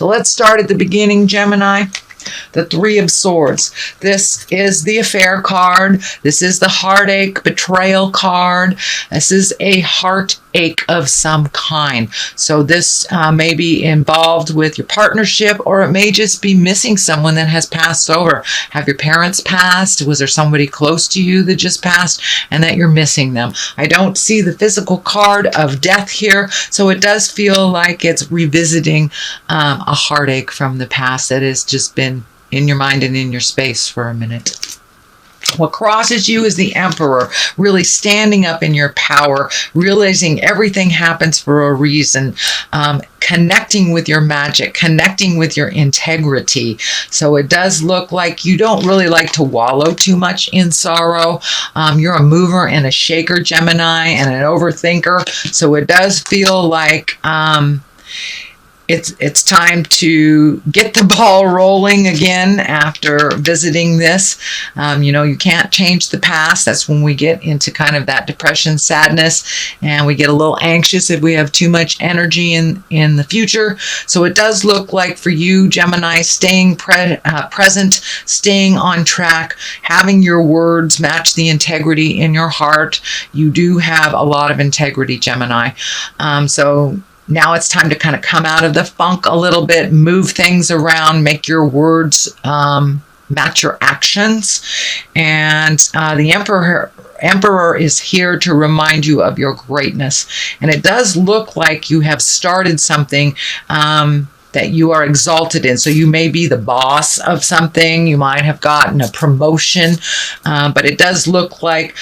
So let's start at the beginning, Gemini. The Three of Swords. This is the affair card. This is the heartache, betrayal card. This is a heartache of some kind. So this may be involved with your partnership, or it may just be missing someone that has passed over. Have your parents passed? Was there somebody close to you that just passed and that you're missing them? I don't see the physical card of death here, so it does feel like it's revisiting a heartache from the past that has just been in your mind and in your space for a minute. What crosses you is the Emperor, really standing up in your power, realizing everything happens for a reason, connecting with your magic, connecting with your integrity. So it does look like you don't really like to wallow too much in sorrow. You're a mover and a shaker, Gemini, and an overthinker. So it does feel like it's time to get the ball rolling again after visiting this. You can't change the past. That's when we get into kind of that depression, sadness, and we get a little anxious if we have too much energy in the future. So it does look like for you, Gemini, staying present, staying on track, having your words match the integrity in your heart. You do have a lot of integrity, Gemini. So now it's time to kind of come out of the funk a little bit, move things around, make your words match your actions. And the Emperor is here to remind you of your greatness. And it does look like you have started something that you are exalted in. So you may be the boss of something. You might have gotten a promotion, but it does look like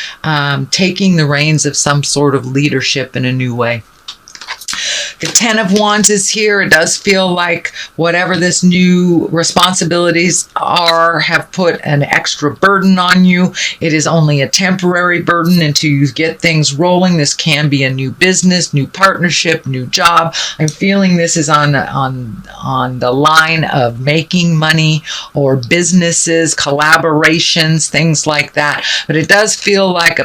taking the reins of some sort of leadership in a new way. The Ten of Wands is here. It does feel like whatever this new responsibilities are have put an extra burden on you. It is only a temporary burden until you get things rolling. This can be a new business, new partnership, new job. I'm feeling this is on the line of making money or businesses, collaborations, things like that. But it does feel like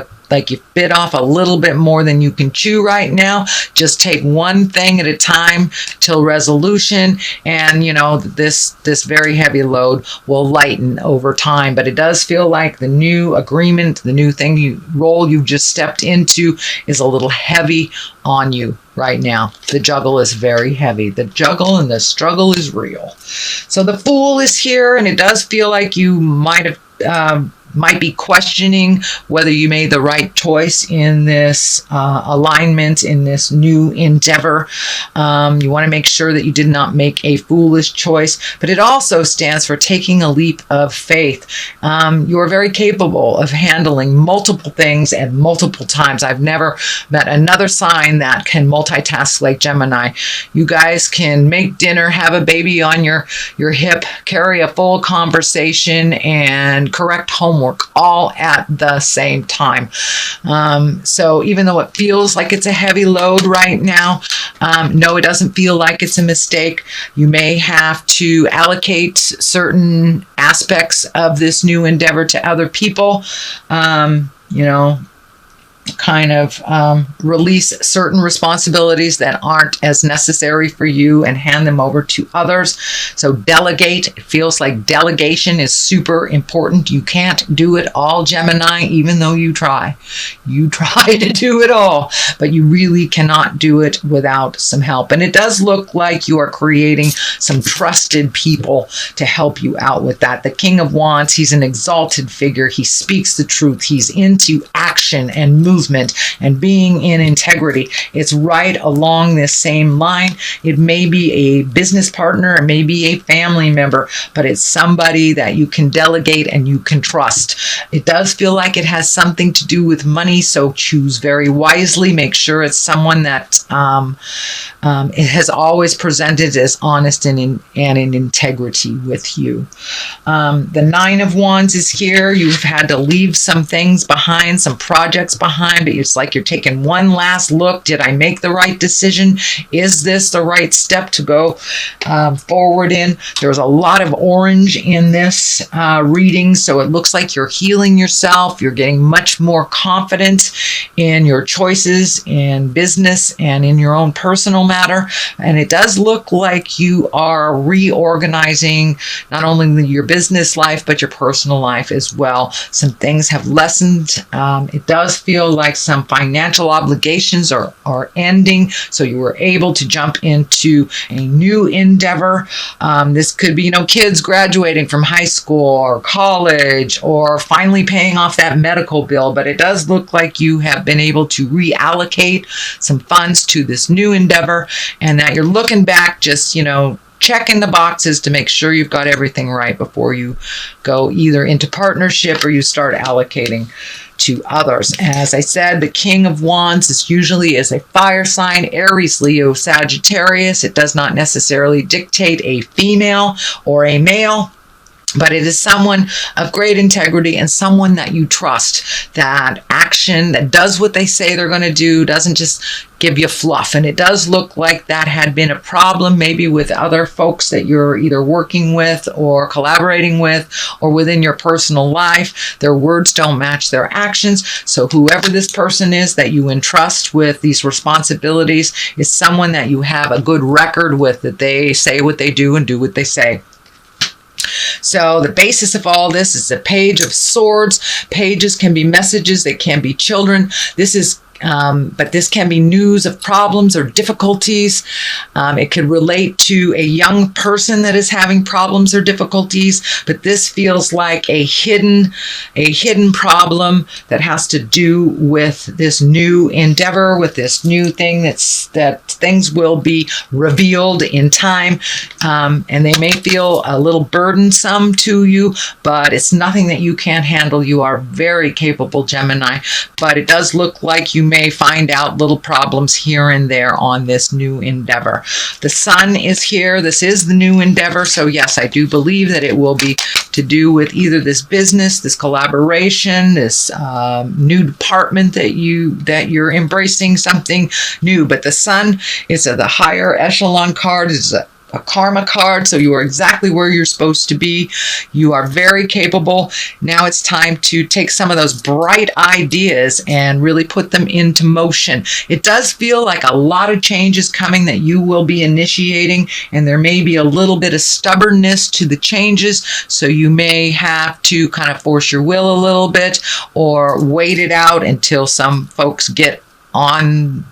you bit off a little bit more than you can chew right now. Just take one thing at a time till resolution, and this very heavy load will lighten over time. But it does feel like the new agreement, the new thing you've just stepped into is a little heavy on you right now. The juggle is very heavy. The juggle and the struggle is real. So the Fool is here, and it does feel like you might be questioning whether you made the right choice in this alignment, in this new endeavor. You want to make sure that you did not make a foolish choice, but it also stands for taking a leap of faith. You are very capable of handling multiple things at multiple times. I've never met another sign that can multitask like Gemini. You guys can make dinner, have a baby on your hip, carry a full conversation, and correct homework all at the same time. So even though it feels like it's a heavy load right now, no, it doesn't feel like it's a mistake. You may have to allocate certain aspects of this new endeavor to other people. Release certain responsibilities that aren't as necessary for you and hand them over to others. So delegate. It feels like delegation is super important. You can't do it all, Gemini, even though you try. You try to do it all, but you really cannot do it without some help. And it does look like you are creating some trusted people to help you out with that. The King of Wands, he's an exalted figure. He speaks the truth. He's into action and movement and being in integrity. It's right along this same line. It may be a business partner, it may be a family member, but it's somebody that you can delegate and you can trust. It does feel like it has something to do with money, so choose very wisely. Make sure it's someone that it has always presented as honest and in integrity with you. The Nine of Wands is here. You've had to leave some things behind, some projects behind. time, but it's like you're taking one last look. Did I make the right decision? Is this the right step to go forward in? There's a lot of orange in this reading, so it looks like you're healing yourself. You're getting much more confident in your choices in business and in your own personal matter. And it does look like you are reorganizing not only your business life, but your personal life as well. Some things have lessened. It does feel like some financial obligations are ending, so you were able to jump into a new endeavor. This could be, kids graduating from high school or college, or finally paying off that medical bill, but it does look like you have been able to reallocate some funds to this new endeavor, and that you're looking back just, checking the boxes to make sure you've got everything right before you go either into partnership or you start allocating to others. As I said, the King of Wands is usually a fire sign, Aries, Leo, Sagittarius. It does not necessarily dictate a female or a male, but it is someone of great integrity and someone that you trust, that action, that does what they say they're going to do, doesn't just give you fluff. And it does look like that had been a problem maybe with other folks that you're either working with or collaborating with, or within your personal life. Their words don't match their actions. So whoever this person is that you entrust with these responsibilities is someone that you have a good record with, that they say what they do and do what they say. So the basis of all this is the Page of Swords. Pages can be messages, they can be children. But this can be news of problems or difficulties. It could relate to a young person that is having problems or difficulties, but this feels like a hidden problem that has to do with this new endeavor, with this new thing that things will be revealed in time, and they may feel a little burdensome to you, but it's nothing that you can't handle. You are very capable, Gemini, but it does look like you may find out little problems here and there on this new endeavor. The Sun is here. This is the new endeavor. So yes, I do believe that it will be to do with either this business, this collaboration, this new department that you're embracing something new. But the Sun is the higher echelon card. It's a karma card, so you are exactly where you're supposed to be. You are very capable. Now it's time to take some of those bright ideas and really put them into motion. It does feel like a lot of changes coming that you will be initiating, and there may be a little bit of stubbornness to the changes, so you may have to kind of force your will a little bit, or wait it out until some folks get on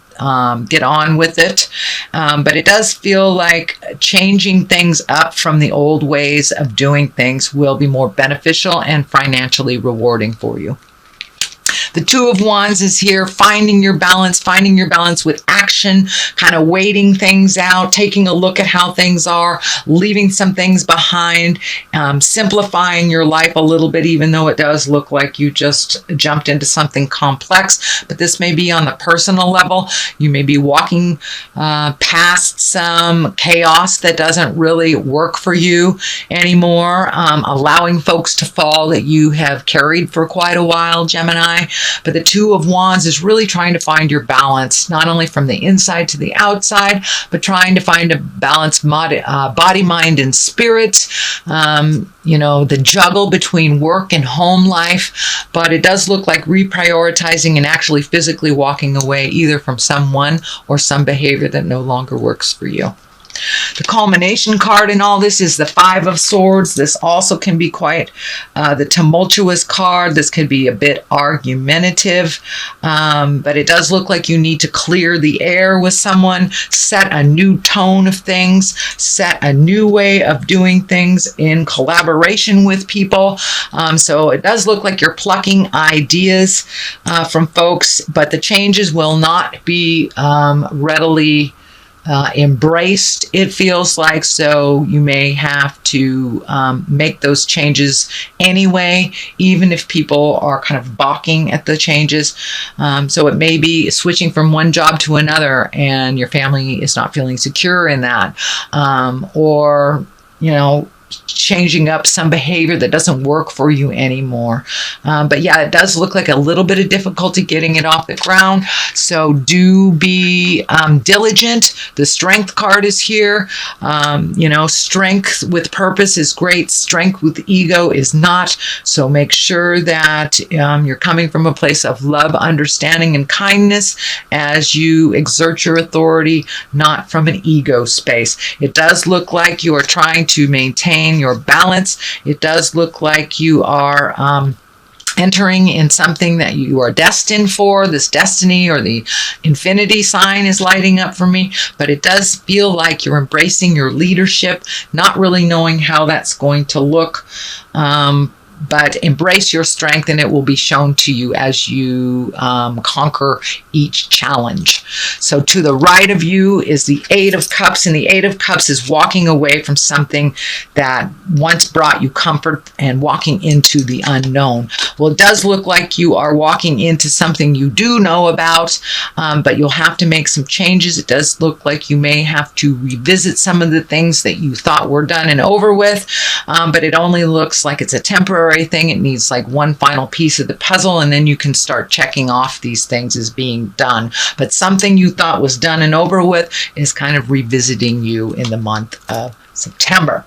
with it. But it does feel like changing things up from the old ways of doing things will be more beneficial and financially rewarding for you. The Two of Wands is here, finding your balance with action, kind of waiting things out, taking a look at how things are, leaving some things behind, simplifying your life a little bit, even though it does look like you just jumped into something complex. But this may be on the personal level. You may be walking past some chaos that doesn't really work for you anymore, allowing folks to fall that you have carried for quite a while, Gemini. But the Two of Wands is really trying to find your balance, not only from the inside to the outside, but trying to find a balanced body, mind, and spirit. The juggle between work and home life. But it does look like reprioritizing and actually physically walking away either from someone or some behavior that no longer works for you. The culmination card in all this is the Five of Swords. This also can be quite the tumultuous card. This could be a bit argumentative, but it does look like you need to clear the air with someone, set a new tone of things, set a new way of doing things in collaboration with people. So it does look like you're plucking ideas from folks, but the changes will not be readily embraced, it feels like, so you may have to make those changes anyway, even if people are kind of balking at the changes. So it may be switching from one job to another and your family is not feeling secure in that, or changing up some behavior that doesn't work for you anymore. But yeah, it does look like a little bit of difficulty getting it off the ground. So do be diligent. The strength card is here. Strength with purpose is great. Strength with ego is not. So make sure that you're coming from a place of love, understanding, and kindness as you exert your authority, not from an ego space. It does look like you are trying to maintain your balance. It does look like you are entering in something that you are destined for. This destiny or the infinity sign is lighting up for me, but it does feel like you're embracing your leadership, not really knowing how that's going to look. But embrace your strength, and it will be shown to you as you conquer each challenge. So to the right of you is the Eight of Cups, and the Eight of Cups is walking away from something that once brought you comfort and walking into the unknown. Well, it does look like you are walking into something you do know about, but you'll have to make some changes. It does look like you may have to revisit some of the things that you thought were done and over with, but it only looks like it's a temporary thing. It needs like one final piece of the puzzle, and then you can start checking off these things as being done. But something you thought was done and over with is kind of revisiting you in the month of September.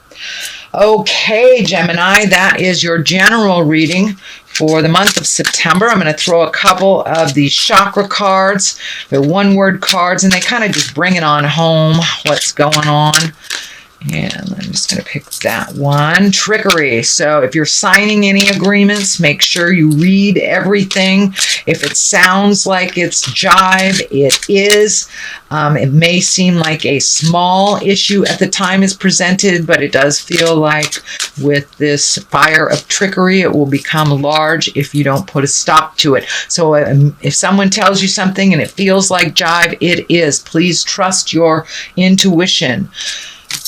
Okay, Gemini, that is your general reading for the month of September. I'm going to throw a couple of these chakra cards. They're one-word cards, and they kind of just bring it on home, what's going on. And I'm just going to pick that one. Trickery. So if you're signing any agreements, make sure you read everything. If it sounds like it's jive, it is. It may seem like a small issue at the time it's presented, but it does feel like with this fire of trickery, it will become large if you don't put a stop to it. So if someone tells you something and it feels like jive, it is. Please trust your intuition.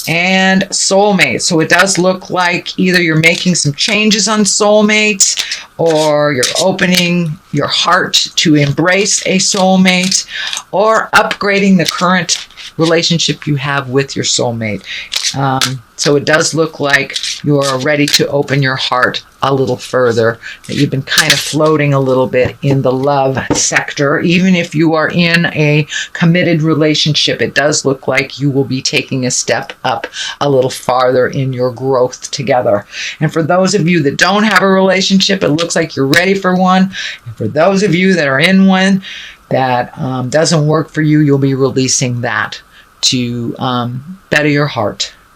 And soulmate. So it does look like either you're making some changes on soulmate, or you're opening your heart to embrace a soulmate, or upgrading the current relationship you have with your soulmate. So it does look like you're ready to open your heart a little further, that you've been kind of floating a little bit in the love sector. Even if you are in a committed relationship, it does look like you will be taking a step up a little farther in your growth together. And for those of you that don't have a relationship, it looks like you're ready for one. And for those of you that are in one that doesn't work for you, you'll be releasing that to better your heart.